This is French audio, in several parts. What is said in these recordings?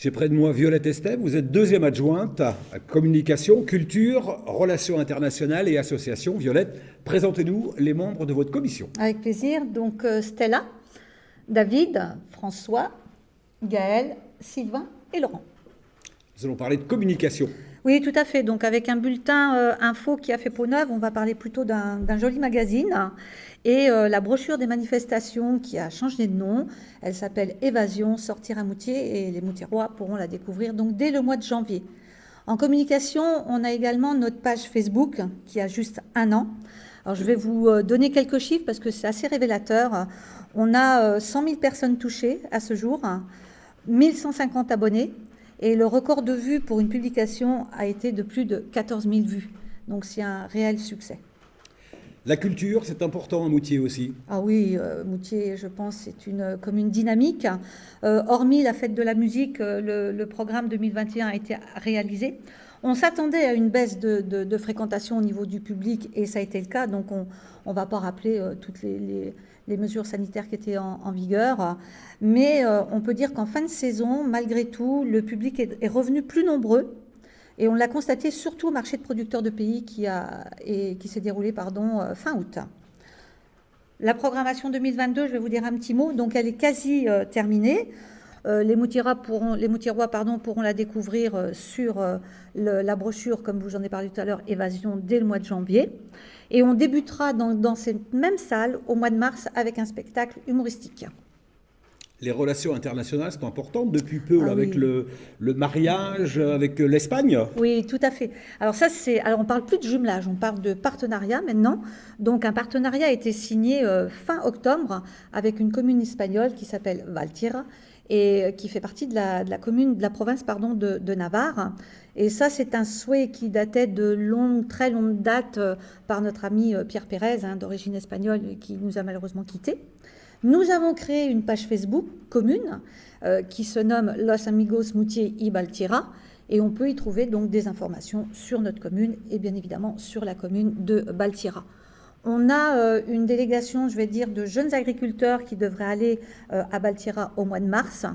J'ai près de moi Violette Estève, vous êtes deuxième adjointe à communication, culture, relations internationales et associations. Violette, présentez-nous les membres de votre commission. Avec plaisir. Donc Stella, David, François, Gaël, Sylvain et Laurent. Nous allons parler de communication. Oui, tout à fait. Donc avec un bulletin info qui a fait peau neuve, on va parler plutôt d'un joli magazine. Et la brochure des manifestations qui a changé de nom, elle s'appelle Évasion, sortir à Moutier, et les Moutiérois pourront la découvrir donc dès le mois de janvier. En communication, on a également notre page Facebook qui a juste 1 an. Alors je vais vous donner quelques chiffres parce que c'est assez révélateur. On a 100 000 personnes touchées à ce jour, 1150 abonnés, et le record de vues pour une publication a été de plus de 14 000 vues. Donc c'est un réel succès. La culture, c'est important à Moutier aussi. Ah oui, Moutier, je pense, c'est une commune dynamique. Hormis la fête de la musique, le programme 2021 a été réalisé. On s'attendait à une baisse de fréquentation au niveau du public et ça a été le cas. Donc on ne va pas rappeler toutes les mesures sanitaires qui étaient en vigueur. Mais on peut dire qu'en fin de saison, malgré tout, le public est revenu plus nombreux. Et on l'a constaté surtout au marché de producteurs de pays qui s'est déroulé fin août. La programmation 2022, je vais vous dire un petit mot. Donc elle est quasi terminée. Les Moutiérois pourront la découvrir sur la brochure, comme vous en ai parlé tout à l'heure, Évasion, dès le mois de janvier. Et on débutera dans cette même salle au mois de mars avec un spectacle humoristique. Les relations internationales sont importantes depuis peu avec le mariage avec l'Espagne. Oui, tout à fait. Alors on parle plus de jumelage, on parle de partenariat maintenant. Donc un partenariat a été signé fin octobre avec une commune espagnole qui s'appelle Valtierra et qui fait partie de la province de Navarre. Et ça, c'est un souhait qui datait de très longue date par notre ami Pierre Pérez, d'origine espagnole, qui nous a malheureusement quittés. Nous avons créé une page Facebook commune qui se nomme Los Amigos Moutier y Valtierra et on peut y trouver donc des informations sur notre commune et bien évidemment sur la commune de Valtierra. On a une délégation, je vais dire, de jeunes agriculteurs qui devraient aller à Valtierra au mois de mars.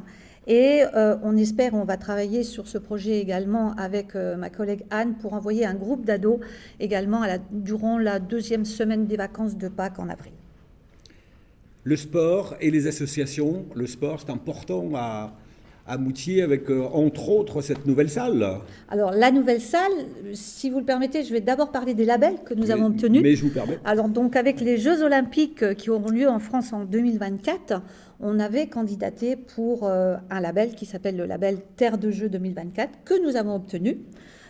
Et on va travailler sur ce projet également avec ma collègue Anne pour envoyer un groupe d'ados également durant la 2e semaine des vacances de Pâques en avril. Le sport et les associations. Le sport, c'est important à Moutier avec, entre autres, cette nouvelle salle. Alors, la nouvelle salle, si vous le permettez, je vais d'abord parler des labels que nous avons obtenus. Mais je vous permets. Alors, donc, avec les Jeux Olympiques qui auront lieu en France en 2024, on avait candidaté pour un label qui s'appelle le label Terre de Jeux 2024, que nous avons obtenu.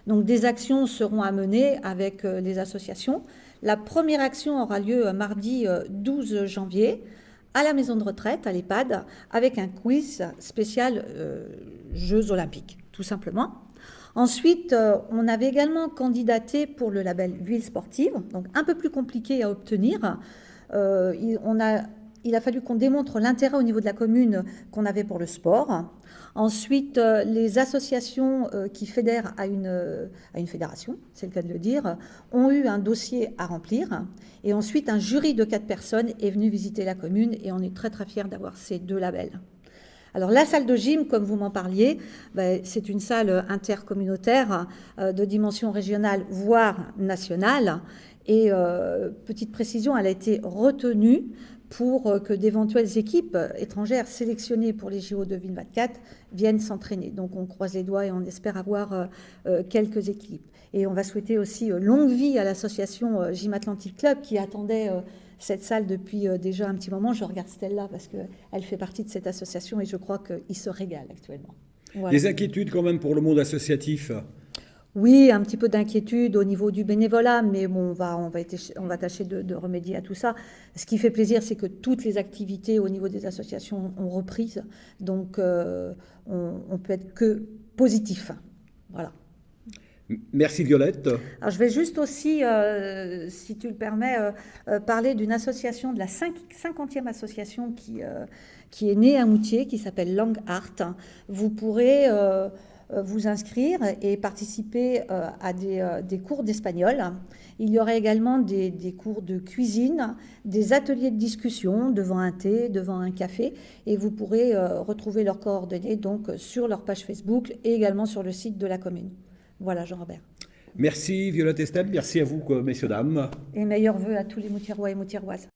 Donc, des actions seront à mener avec les associations. La première action aura lieu mardi 12 janvier à la maison de retraite, à l'EHPAD, avec un quiz spécial Jeux Olympiques, tout simplement. Ensuite, on avait également candidaté pour le label Ville Sportive, donc un peu plus compliqué à obtenir. Il a fallu qu'on démontre l'intérêt au niveau de la commune qu'on avait pour le sport. Ensuite, les associations qui fédèrent à une fédération, c'est le cas de le dire, ont eu un dossier à remplir. Et ensuite, un jury de 4 personnes est venu visiter la commune et on est très très fiers d'avoir ces 2 labels. Alors la salle de gym, comme vous m'en parliez, c'est une salle intercommunautaire de dimension régionale, voire nationale. Et petite précision, elle a été retenue pour que d'éventuelles équipes étrangères sélectionnées pour les JO 2024 viennent s'entraîner. Donc on croise les doigts et on espère avoir quelques équipes. Et on va souhaiter aussi longue vie à l'association Gym Atlantic Club qui attendait cette salle depuis déjà un petit moment. Je regarde Stella parce qu'elle fait partie de cette association et je crois qu'il se régale actuellement. Voilà. Des inquiétudes quand même pour le monde associatif? Oui, un petit peu d'inquiétude au niveau du bénévolat, mais bon, on va tâcher de remédier à tout ça. Ce qui fait plaisir, c'est que toutes les activités au niveau des associations ont repris, donc on peut être que positif. Voilà. Merci Violette. Alors, je vais juste aussi, si tu le permets, parler d'une association, de la 50e association qui est née à Moutier, qui s'appelle Langue Art. Vous pourrez vous inscrire et participer à des cours d'espagnol. Il y aurait également des cours de cuisine, des ateliers de discussion devant un thé, devant un café, et vous pourrez retrouver leurs coordonnées donc sur leur page Facebook et également sur le site de la commune. Voilà, Jean-Robert. Merci Violette Estève, merci à vous, messieurs, dames. Et meilleurs vœux à tous les Moutiérois et Moutiéroises.